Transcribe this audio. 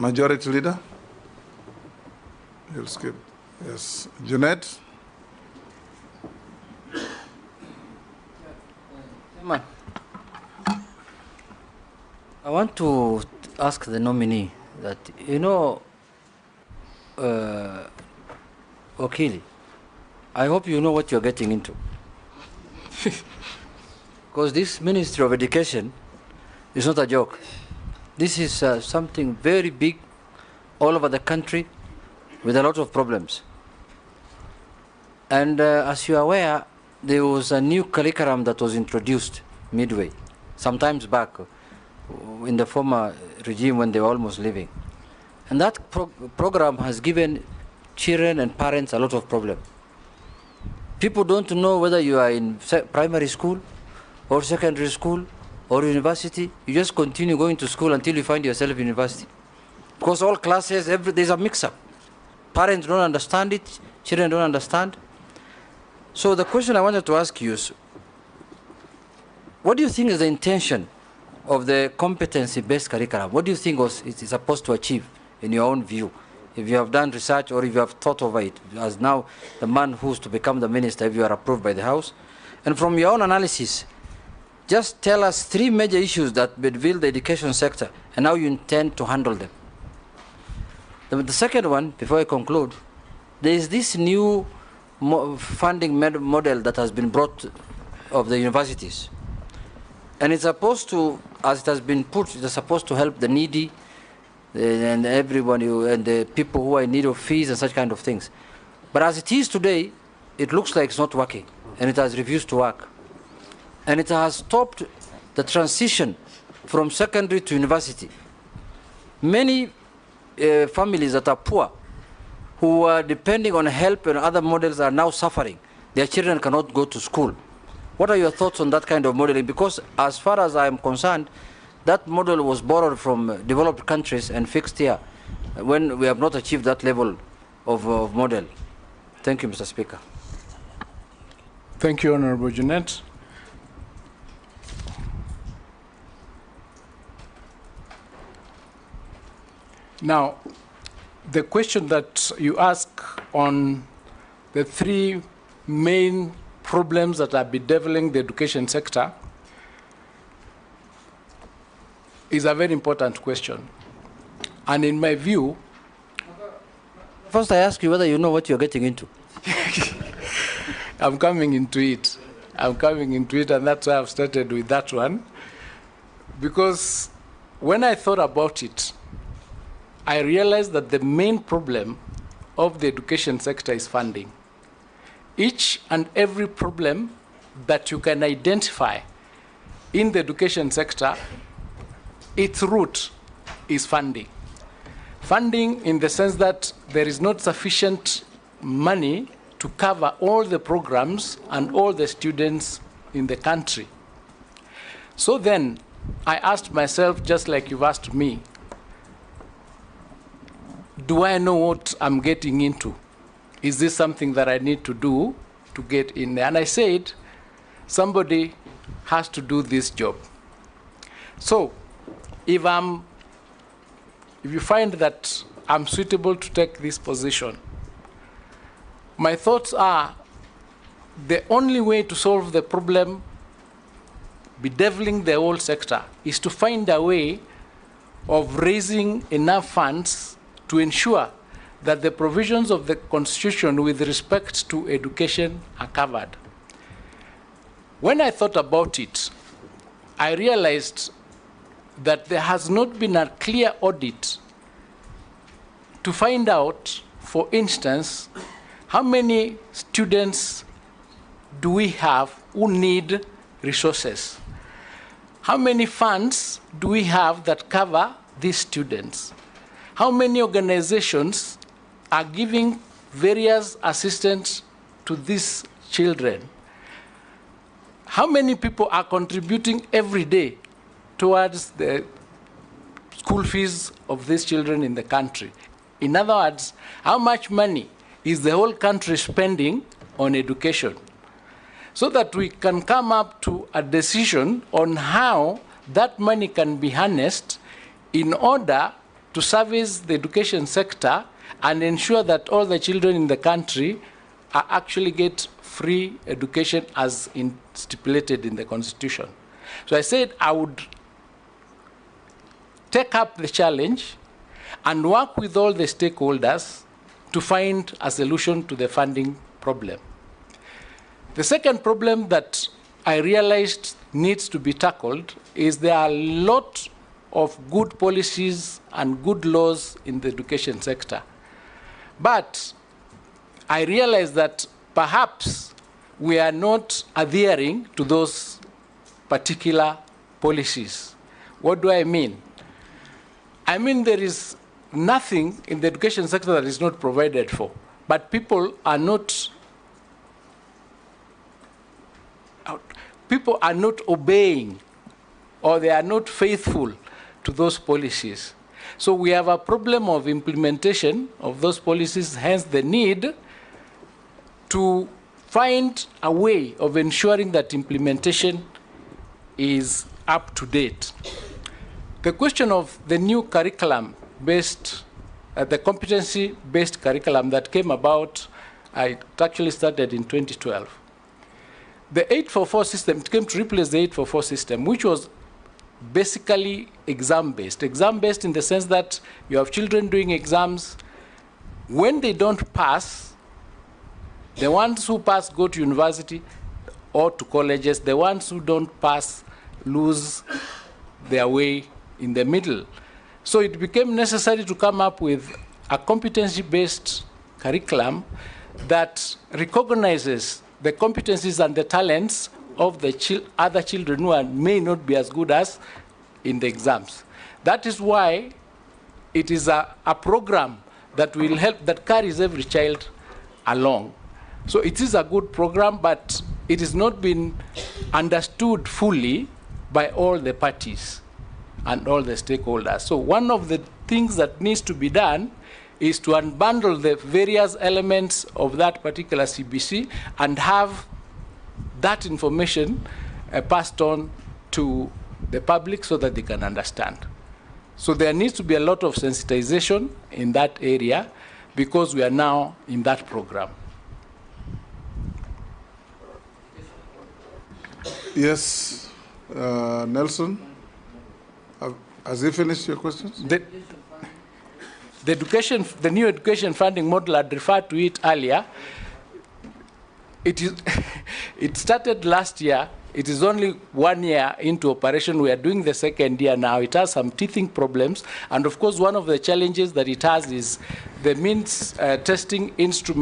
Majority Leader? He'll skip. Yes. Junet? Chairman, I want to ask the nominee that, Okili, I hope you know what you're getting into. Because this Ministry of Education is not a joke. This is something very big all over the country with a lot of problems. And as you are aware, there was a new curriculum that was introduced midway, sometimes back in the former regime when they were almost leaving. And that program has given children and parents a lot of problem. People don't know whether you are in primary school or secondary school or university. You just continue going to school until you find yourself in university. Because all classes, there's a mix-up. Parents don't understand it, children don't understand. So the question I wanted to ask you is, what do you think is the intention of the competency-based curriculum? What do you think it is supposed to achieve in your own view? If you have done research or if you have thought over it, as now the man who's to become the minister, if you are approved by the House. And from your own analysis, just tell us 3 major issues that bedevil the education sector and how you intend to handle them. The second one, before I conclude, there is this new funding model that has been brought of the universities. And it's supposed to, as it has been put, it's supposed to help the needy and everyone, and the people who are in need of fees and such kind of things. But as it is today, it looks like it's not working, and it has refused to work. And it has stopped the transition from secondary to university. Many families that are poor, who are depending on help and other models, are now suffering. Their children cannot go to school. What are your thoughts on that kind of modeling? Because as far as I am concerned, that model was borrowed from developed countries and fixed here when we have not achieved that level of model. Thank you, Mr. Speaker. Thank you, Honorable Junet. Now, the question that you ask on the 3 main problems that are bedeviling the education sector is a very important question. And in my view... First, I ask you whether you know what you're getting into. I'm coming into it. I'm coming into it, and that's why I've started with that one. Because when I thought about it, I realized that the main problem of the education sector is funding. Each and every problem that you can identify in the education sector, its root is funding. Funding in the sense that there is not sufficient money to cover all the programs and all the students in the country. So then I asked myself, just like you've asked me, do I know what I'm getting into? Is this something that I need to do to get in there? And I said, somebody has to do this job. So if you find that I'm suitable to take this position, my thoughts are the only way to solve the problem bedeviling the whole sector is to find a way of raising enough funds to ensure that the provisions of the Constitution with respect to education are covered. When I thought about it, I realized that there has not been a clear audit to find out, for instance, how many students do we have who need resources? How many funds do we have that cover these students? How many organizations are giving various assistance to these children? How many people are contributing every day towards the school fees of these children in the country? In other words, how much money is the whole country spending on education? So that we can come up to a decision on how that money can be harnessed in order to service the education sector and ensure that all the children in the country are actually get free education as stipulated in the Constitution. So I said I would take up the challenge and work with all the stakeholders to find a solution to the funding problem. The second problem that I realized needs to be tackled is there are a lot of good policies and good laws in the education sector. But I realized that perhaps we are not adhering to those particular policies. What do I mean? I mean there is nothing in the education sector that is not provided for, but people are not obeying, or they are not faithful to those policies. So we have a problem of implementation of those policies, hence the need to find a way of ensuring that implementation is up to date. The question of the new curriculum-based, the competency-based curriculum that came about, it actually started in 2012. The 844 system came to replace the 844 system, which was basically exam-based. Exam-based in the sense that you have children doing exams. When they don't pass, the ones who pass go to university or to colleges. The ones who don't pass lose their way in the middle. So it became necessary to come up with a competency-based curriculum that recognizes the competencies and the talents of the other children who may not be as good as in the exams. That is why it is a program that will help, that carries every child along. So it is a good program, but it has not been understood fully by all the parties and all the stakeholders. So one of the things that needs to be done is to unbundle the various elements of that particular CBC and have that information passed on to the public so that they can understand. So there needs to be a lot of sensitization in that area because we are now in that program. Yes, Nelson, has he finished your questions? The new education funding model, I'd referred to it earlier. It started last year. It is only 1 year into operation. We are doing the second year now. It has some teething problems. And of course, one of the challenges that it has is the means testing instrument.